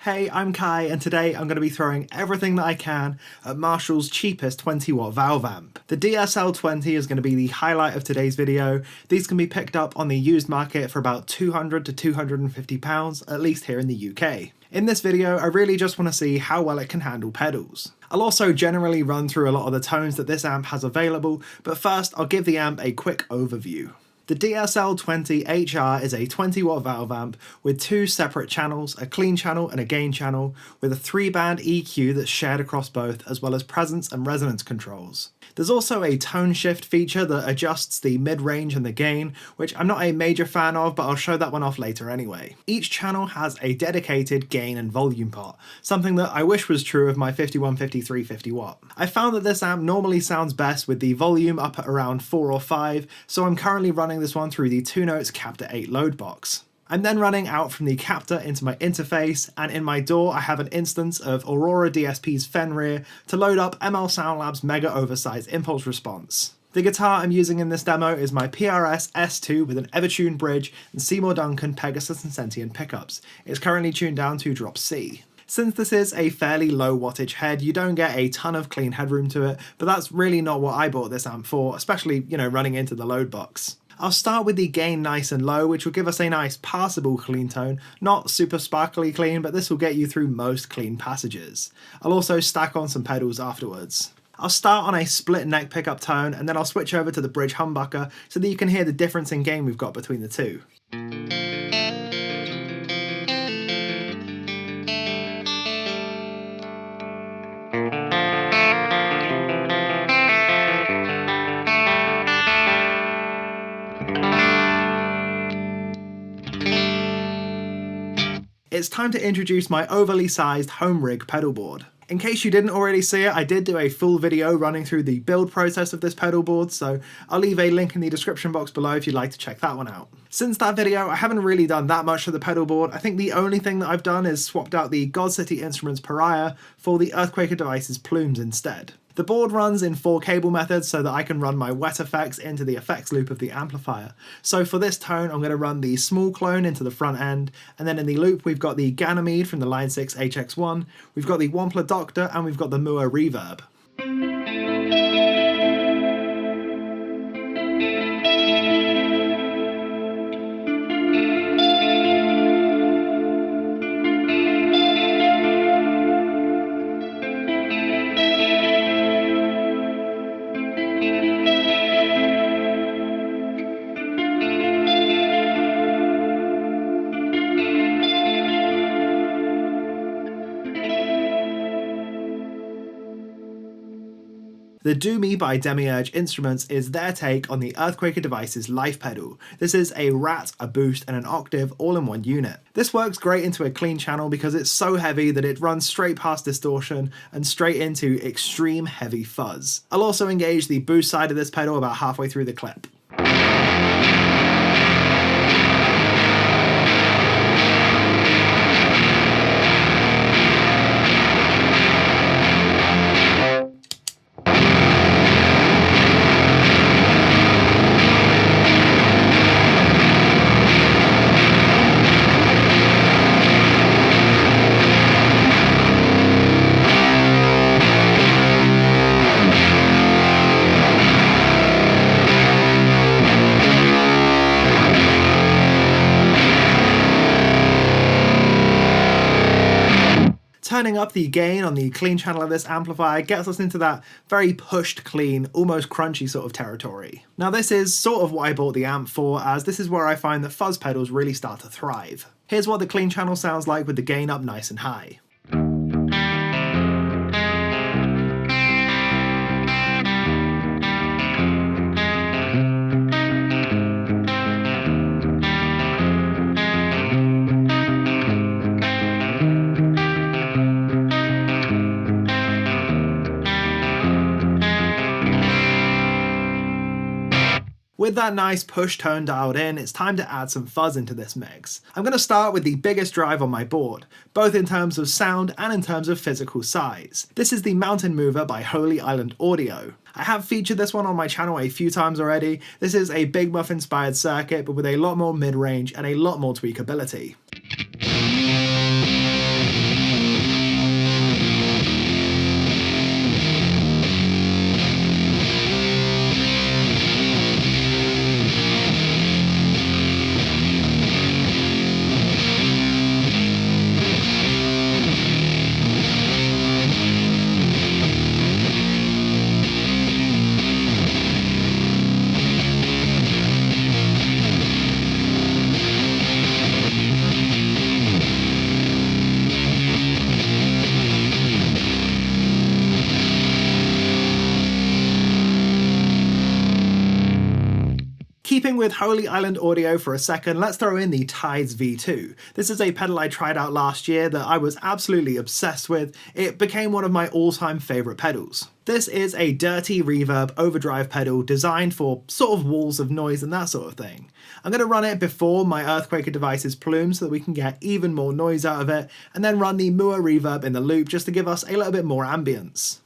Hey, I'm Kai, and today I'm going to be throwing everything that I can at Marshall's cheapest 20-watt valve amp. The DSL20 is going to be the highlight of today's video. These can be picked up on the used market for about £200 to £250, at least here in the UK. In this video, I really just want to see how well it can handle pedals. I'll also generally run through a lot of the tones that this amp has available, but first I'll give the amp a quick overview. The DSL20HR is a 20-watt valve amp with two separate channels, a clean channel and a gain channel, with a 3-band EQ that's shared across both, as well as presence and resonance controls. There's also a tone shift feature that adjusts the mid-range and the gain, which I'm not a major fan of, but I'll show that one off later anyway. Each channel has a dedicated gain and volume pot, something that I wish was true of my 5150 50-watt. I found that this amp normally sounds best with the volume up at around 4 or 5, so I'm currently running this one through the 2 Notes Captor 8 load box. I'm then running out from the captor into my interface, and in my DAW I have an instance of Aurora DSP's Fenrir to load up ML Sound Lab's mega oversized impulse response. The guitar I'm using in this demo is my PRS S2 with an Evertune bridge and Seymour Duncan Pegasus and Sentient pickups. It's currently tuned down to drop C. Since this is a fairly low wattage head, you don't get a ton of clean headroom to it, but that's really not what I bought this amp for, especially, running into the load box. I'll start with the gain nice and low, which will give us a nice passable clean tone, not super sparkly clean, but this will get you through most clean passages. I'll also stack on some pedals afterwards. I'll start on a split neck pickup tone, and then I'll switch over to the bridge humbucker so that you can hear the difference in gain we've got between the two. It's time to introduce my overly sized home rig pedal board. In case you didn't already see it, I did do a full video running through the build process of this pedal board, so I'll leave a link in the description box below if you'd like to check that one out. Since that video, I haven't really done that much to the pedal board. I think the only thing that I've done is swapped out the God City Instruments Pariah for the Earthquaker Devices Plumes instead. The board runs in 4 cable methods so that I can run my wet effects into the effects loop of the amplifier. So for this tone, I'm going to run the small clone into the front end, and then in the loop we've got the Ganymede from the Line 6 HX1, we've got the Wampler Doctor, and we've got the Mua Reverb. The Doomy by Demiurge Instruments is their take on the Earthquaker Devices life pedal. This is a rat, a boost, and an octave all in one unit. This works great into a clean channel because it's so heavy that it runs straight past distortion and straight into extreme heavy fuzz. I'll also engage the boost side of this pedal about halfway through the clip. Turning up the gain on the clean channel of this amplifier gets us into that very pushed clean, almost crunchy sort of territory. Now this is sort of what I bought the amp for, as this is where I find that fuzz pedals really start to thrive. Here's what the clean channel sounds like with the gain up nice and high. With that nice push tone dialed in, it's time to add some fuzz into this mix. I'm going to start with the biggest drive on my board, both in terms of sound and in terms of physical size. This is the Mountain Mover by Holy Island Audio. I have featured this one on my channel a few times already. This is a Big Muff inspired circuit, but with a lot more mid-range and a lot more tweakability. Sticking with Holy Island audio for a second, let's throw in the Tides V2. This is a pedal I tried out last year that I was absolutely obsessed with. It became one of my all-time favourite pedals. This is a dirty reverb overdrive pedal designed for sort of walls of noise and that sort of thing. I'm going to run it before my Earthquaker device's Plumes so that we can get even more noise out of it, and then run the Mua reverb in the loop just to give us a little bit more ambience.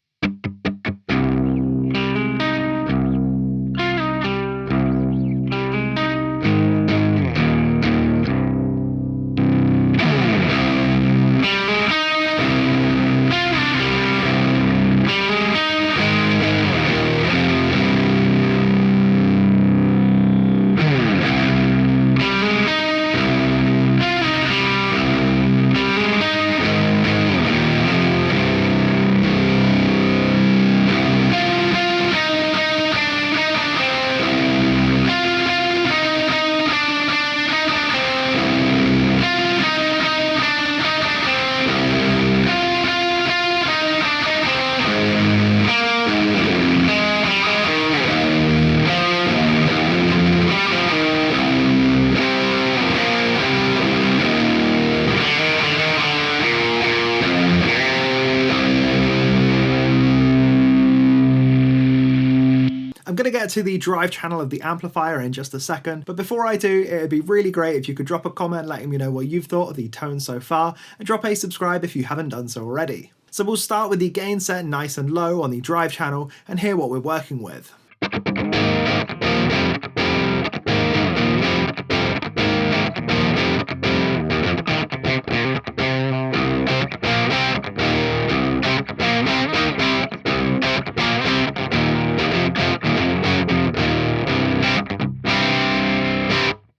I'm going to get to the drive channel of the amplifier in just a second, but before I do, it would be really great if you could drop a comment letting me know what you've thought of the tone so far, and drop a subscribe if you haven't done so already. So we'll start with the gain set nice and low on the drive channel and hear what we're working with.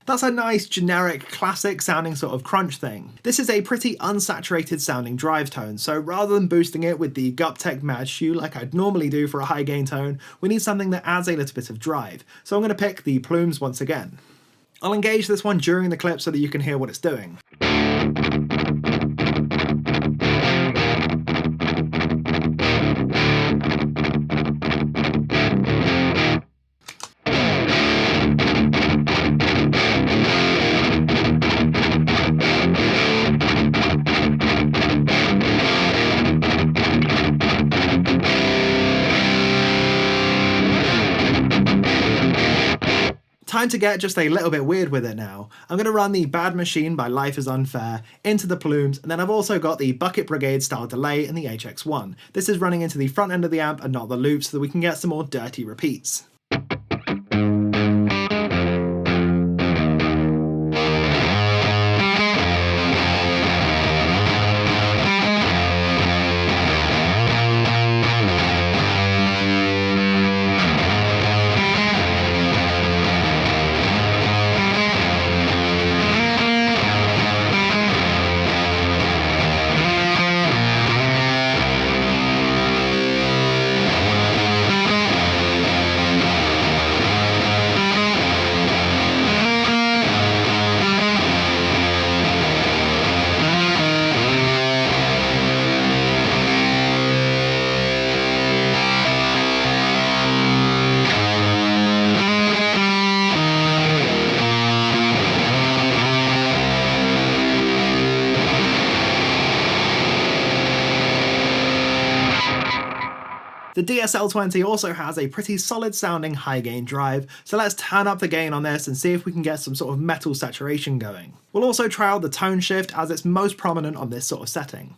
That's a nice, generic, classic sounding sort of crunch thing. This is a pretty unsaturated sounding drive tone, so rather than boosting it with the Guptec Mad Chiou like I'd normally do for a high gain tone, we need something that adds a little bit of drive. So I'm going to pick the Plumes once again. I'll engage this one during the clip so that you can hear what it's doing. Time to get just a little bit weird with it now. I'm going to run the Bad Machine by Life is Unfair into the Plumes, and then I've also got the Bucket Brigade style delay in the HX1. This is running into the front end of the amp and not the loop so that we can get some more dirty repeats. The DSL20 also has a pretty solid sounding high gain drive, so let's turn up the gain on this and see if we can get some sort of metal saturation going. We'll also try out the tone shift as it's most prominent on this sort of setting.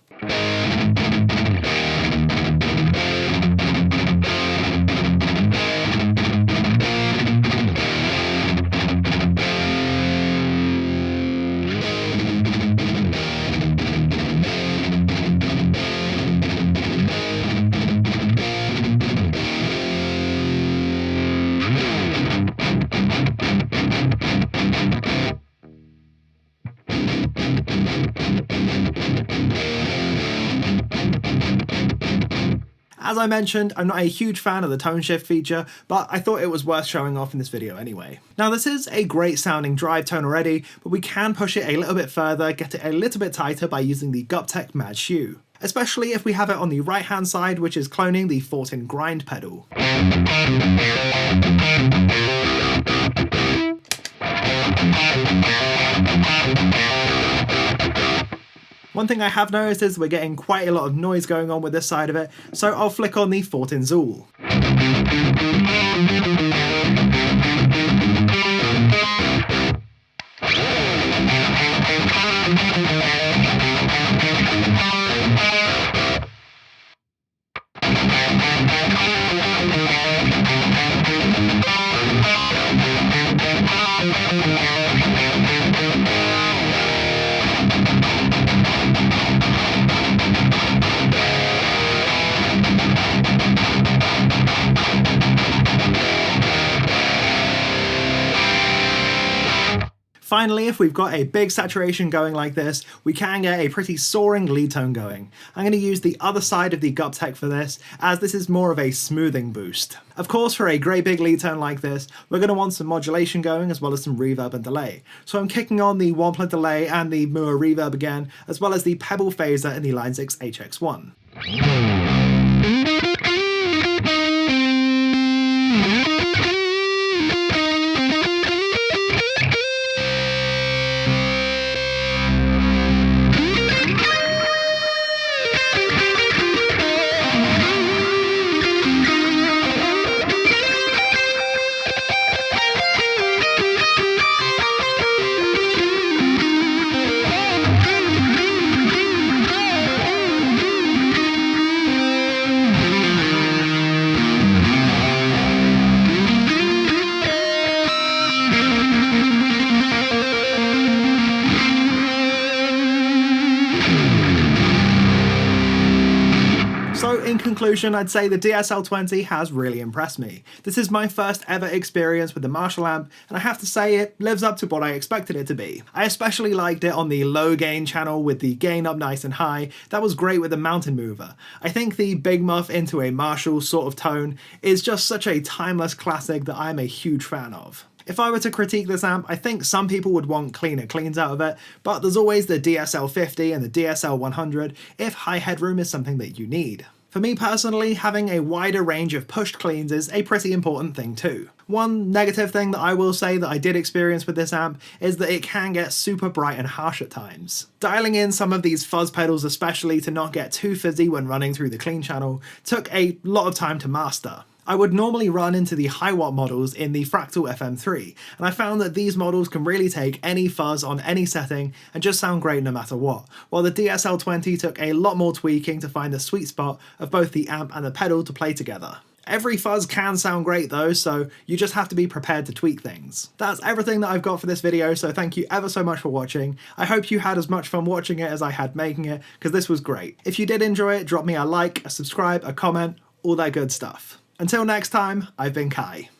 As I mentioned, I'm not a huge fan of the tone shift feature, but I thought it was worth showing off in this video anyway. Now this is a great sounding drive tone already, but we can push it a little bit further, get it a little bit tighter by using the Guptec Mad Chiou, especially if we have it on the right hand side, which is cloning the Fortin grind pedal. One thing I have noticed is we're getting quite a lot of noise going on with this side of it, so I'll flick on the Fortin Zuul. Finally, if we've got a big saturation going like this, we can get a pretty soaring lead tone going. I'm going to use the other side of the Gup Tech for this, as this is more of a smoothing boost. Of course, for a great big lead tone like this, we're going to want some modulation going as well as some reverb and delay. So I'm kicking on the Wampler delay and the Moore reverb again, as well as the Pebble phaser in the Line 6 HX1. So in conclusion, I'd say the DSL20 has really impressed me. This is my first ever experience with the Marshall amp, and I have to say it lives up to what I expected it to be. I especially liked it on the low gain channel with the gain up nice and high. That was great with the mountain mover. I think the big muff into a Marshall sort of tone is just such a timeless classic that I'm a huge fan of. If I were to critique this amp, I think some people would want cleaner cleans out of it, but there's always the DSL50 and the DSL100 if high headroom is something that you need. For me personally, having a wider range of pushed cleans is a pretty important thing too. One negative thing that I will say that I did experience with this amp is that it can get super bright and harsh at times. Dialing in some of these fuzz pedals especially to not get too fizzy when running through the clean channel took a lot of time to master. I would normally run into the high watt models in the Fractal FM3, and I found that these models can really take any fuzz on any setting and just sound great no matter what, while the DSL20 took a lot more tweaking to find the sweet spot of both the amp and the pedal to play together. Every fuzz can sound great though, so you just have to be prepared to tweak things. That's everything that I've got for this video, so thank you ever so much for watching. I hope you had as much fun watching it as I had making it, because this was great. If you did enjoy it, drop me a like, a subscribe, a comment, all that good stuff. Until next time, I've been Kai.